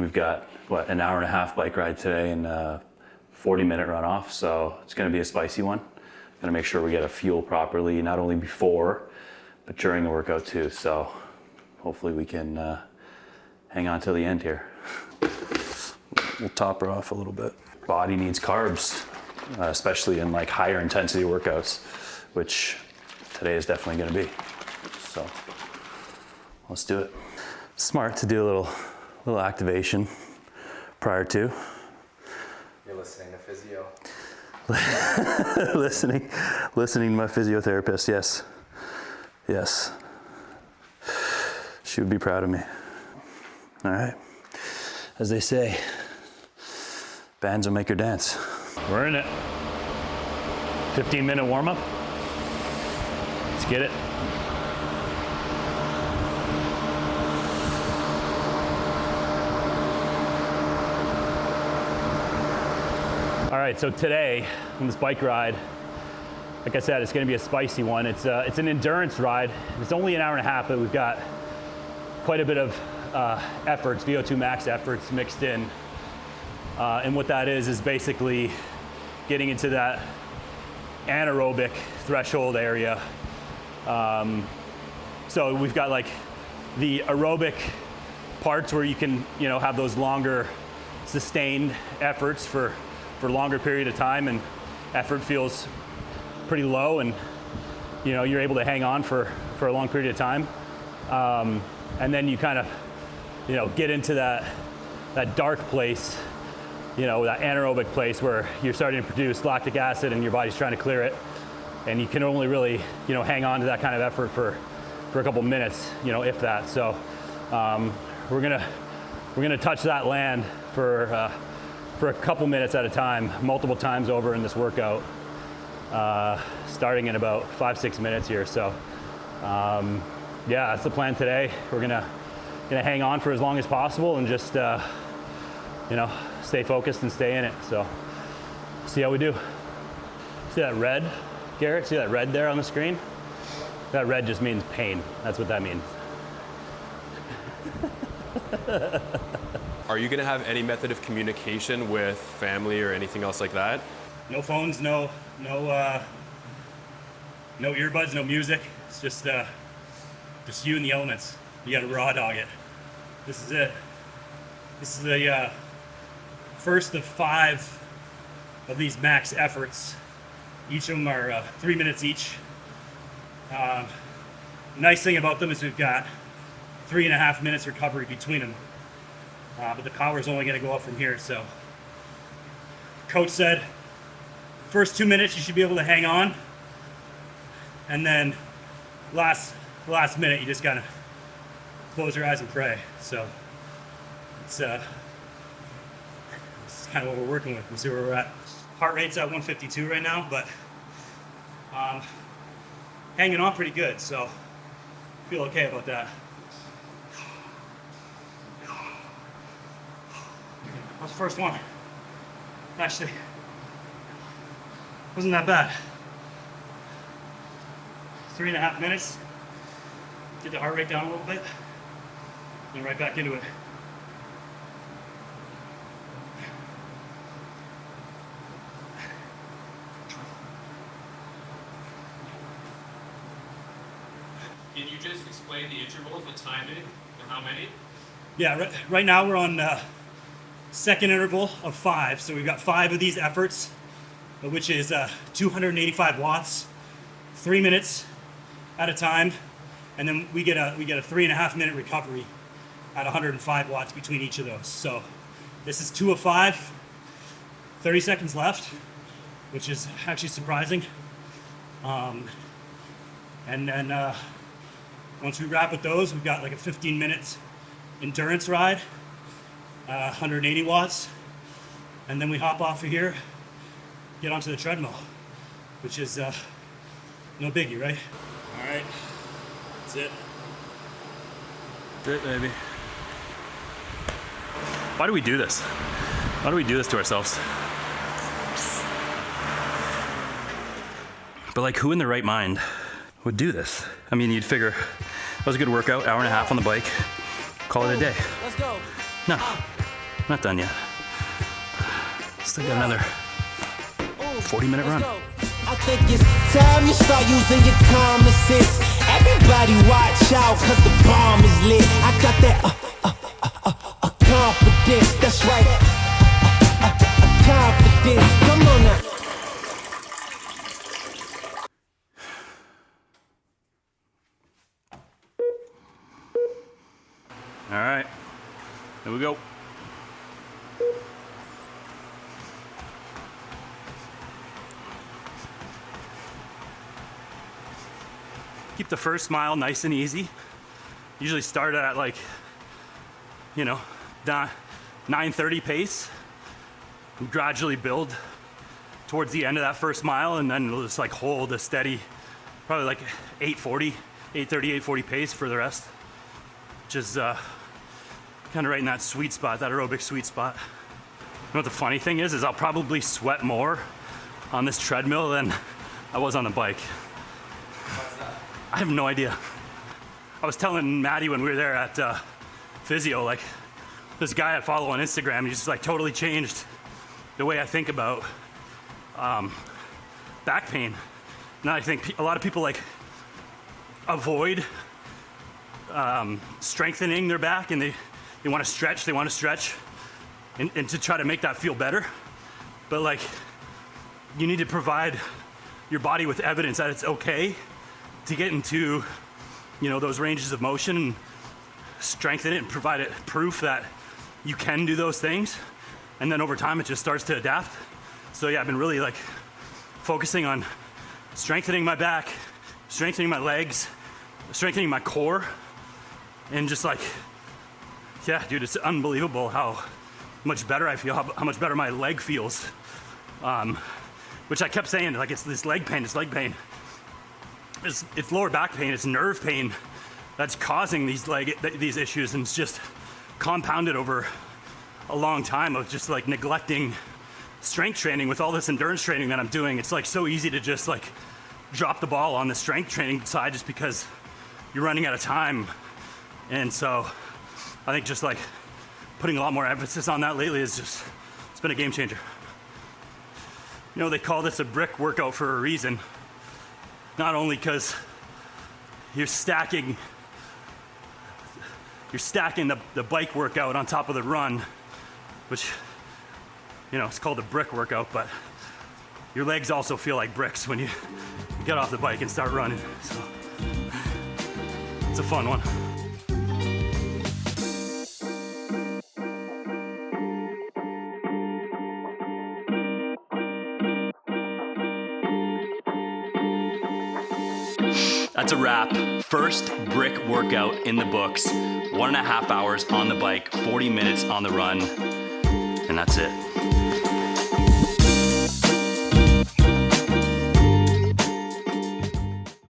We've got, what, an hour and a half bike ride today and a 40-minute run off, so it's gonna be a spicy one. Gonna make sure we get a fuel properly, not only before, but during the workout too. So hopefully we can hang on till the end here. We'll top her off a little bit. Body needs carbs, especially in like higher intensity workouts, which today is definitely gonna be. So let's do it. Smart to do a little activation prior to. You're listening to physio. listening to my physiotherapist, yes. Yes. She would be proud of me. All right. As they say, bands will make her dance. We're in it. 15-minute warm-up. Let's get it. All right, so today on this bike ride, like I said, it's gonna be a spicy one. It's an endurance ride. It's only an hour and a half, but we've got quite a bit of efforts, VO2 max efforts mixed in. And what that is basically getting into that anaerobic threshold area. So we've got like the aerobic parts where you can, have those longer sustained efforts for longer period of time, and effort feels pretty low, and you're able to hang on for a long period of time. And then you kind of get into that dark place, that anaerobic place where you're starting to produce lactic acid and your body's trying to clear it, and you can only really hang on to that kind of effort for a couple minutes, if that. So we're gonna touch that land for a couple minutes at a time, multiple times over in this workout, starting in about 5-6 minutes here. So yeah, that's the plan today. We're gonna hang on for as long as possible and just stay focused and stay in it. So see how we do. See that red, Garrett? See that red there on the screen? That red just means pain. That's what that means. Are you gonna have any method of communication with family or anything else like that? No phones, no earbuds, no music. It's just you and the elements. You gotta raw dog it. This is it. This is the first of 5 of these max efforts. Each of them are 3 minutes each. Nice thing about them is we've got 3.5 minutes recovery between them. But the power is only going to go up from here. So, coach said, first 2 minutes you should be able to hang on, and then last minute you just gotta close your eyes and pray. So, it's kind of what we're working with. We'll see where we're at. Heart rate's at 152 right now, but hanging on pretty good. So, feel okay about that. That was the first one. Actually, wasn't that bad. 3.5 minutes. Get the heart rate down a little bit. And right back into it. Can you just explain the intervals, the timing, and how many? Yeah, right now we're on second interval of 5. So we've got 5 of these efforts, which is 285 watts, 3 minutes at a time, and then we get a 3.5 minute recovery at 105 watts between each of those. So this is 2 of 5, 30 seconds left, which is actually surprising. And then once we wrap with those, we've got like a 15-minute endurance ride, 180 watts, and then we hop off of here, get onto the treadmill, which is no biggie, right? All right, that's it. That's it, baby. Why do we do this? Why do we do this to ourselves? But like, who in their right mind would do this? I mean, you'd figure that was a good workout, hour and a half on the bike, call it a day. Let's go. No. Not done yet. Still got another 40-minute run. I think it's time you start using your common sense. Everybody watch out, cause the bomb is lit. I got that confidence, that's right. Confidence, come on now. All right, here we go. Keep the first mile nice and easy. Usually start at like, 9:30 pace. And gradually build towards the end of that first mile, and then we'll just like hold a steady, probably like 8:30, 8:40 pace for the rest, which is kind of right in that sweet spot, that aerobic sweet spot. You know what the funny thing is I'll probably sweat more on this treadmill than I was on the bike. I have no idea. I was telling Maddie when we were there at physio, like this guy I follow on Instagram, he's just like totally changed the way I think about back pain. Now I think a lot of people like avoid strengthening their back, and they want to stretch, and to try to make that feel better. But like, you need to provide your body with evidence that it's okay to get into, those ranges of motion and strengthen it and provide it proof that you can do those things. And then over time, it just starts to adapt. So yeah, I've been really like focusing on strengthening my back, strengthening my legs, strengthening my core, and just like, yeah, dude, it's unbelievable how much better I feel, how much better my leg feels. Which I kept saying, like, it's this leg pain. It's lower back pain, it's nerve pain that's causing these issues, and it's just compounded over a long time of just like neglecting strength training with all this endurance training that I'm doing. It's like so easy to just like drop the ball on the strength training side just because you're running out of time. And so I think just like putting a lot more emphasis on that lately it's been a game changer. They call this a brick workout for a reason. Not only because you're stacking the bike workout on top of the run, which, it's called a brick workout, but your legs also feel like bricks when you get off the bike and start running. So it's a fun one. That's a wrap. First brick workout in the books. 1.5 hours on the bike, 40 minutes on the run, and that's it.